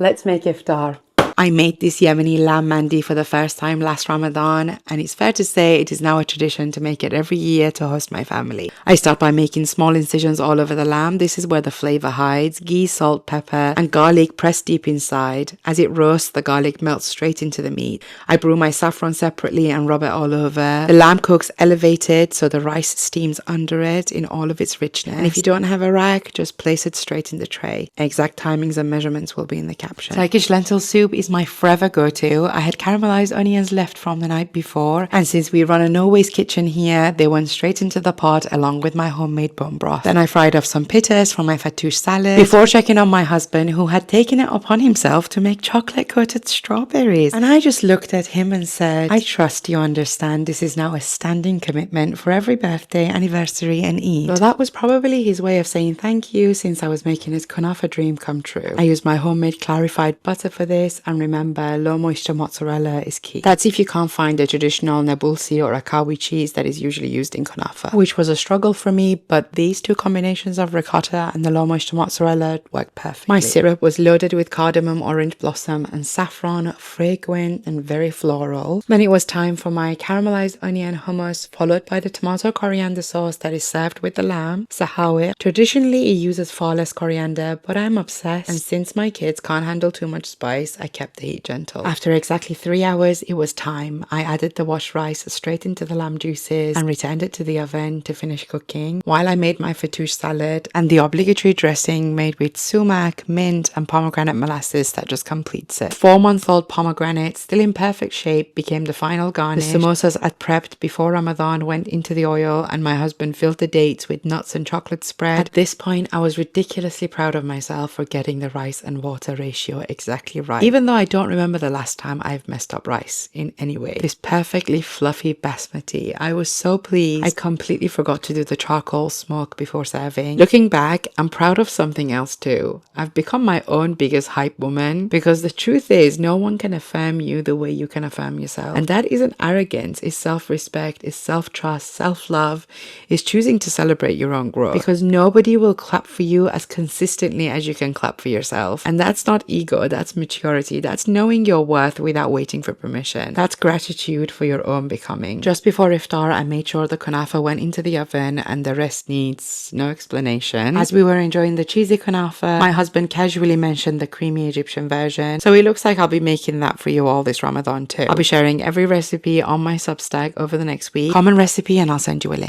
Let's make iftar. I made this Yemeni lamb mandi for the first time last Ramadan, and it's fair to say it is now a tradition to make it every year to host my family. I start by making small incisions all over the lamb. This is where the flavor hides. Ghee, salt, pepper, and garlic pressed deep inside. As it roasts, the garlic melts straight into the meat. I brew my saffron separately and rub it all over. The lamb cooks elevated, so the rice steams under it in all of its richness. And if you don't have a rack, just place it straight in the tray. Exact timings and measurements will be in the caption. Turkish lentil soup is my forever go-to. I had caramelized onions left from the night before, and since we run a no-waste kitchen here, they went straight into the pot along with my homemade bone broth. Then I fried off some pittas from my fattoush salad before checking on my husband, who had taken it upon himself to make chocolate-coated strawberries. And I just looked at him and said, I trust you understand this is now a standing commitment for every birthday, anniversary and Eid. So that was probably his way of saying thank you, since I was making his konafa dream come true. I used my homemade clarified butter for this, and remember, low moisture mozzarella is key. That's if you can't find a traditional nabulsi or a kawi cheese that is usually used in kunafa, which was a struggle for me, but these two combinations of ricotta and the low moisture mozzarella worked perfectly. My syrup was loaded with cardamom, orange blossom and saffron, fragrant and very floral. Then it was time for my caramelized onion hummus, followed by the tomato coriander sauce that is served with the lamb, sahawi. Traditionally, it uses far less coriander, but I'm obsessed, and since my kids can't handle too much spice, I kept the heat gentle. After exactly 3 hours, it was time. I added the washed rice straight into the lamb juices and returned it to the oven to finish cooking, while I made my fattoush salad and the obligatory dressing made with sumac, mint and pomegranate molasses that just completes it. 4-month-old pomegranate, still in perfect shape, became the final garnish. The samosas I'd prepped before Ramadan went into the oil, and my husband filled the dates with nuts and chocolate spread. At this point, I was ridiculously proud of myself for getting the rice and water ratio exactly right, even though I don't remember the last time I've messed up rice in any way. This perfectly fluffy basmati, I was so pleased. I completely forgot to do the charcoal smoke before serving. Looking back, I'm proud of something else too. I've become my own biggest hype woman, because the truth is, no one can affirm you the way you can affirm yourself. And that isn't arrogance, it's self-respect, it's self-trust, self-love, it's choosing to celebrate your own growth, because nobody will clap for you as consistently as you can clap for yourself. And that's not ego, that's maturity. That's knowing your worth without waiting for permission. That's gratitude for your own becoming. Just before iftar, I made sure the kunafa went into the oven, and the rest needs no explanation. As we were enjoying the cheesy kunafa, my husband casually mentioned the creamy Egyptian version, so it looks like I'll be making that for you all this Ramadan too. I'll be sharing every recipe on my Substack over the next week. Comment recipe and I'll send you a link.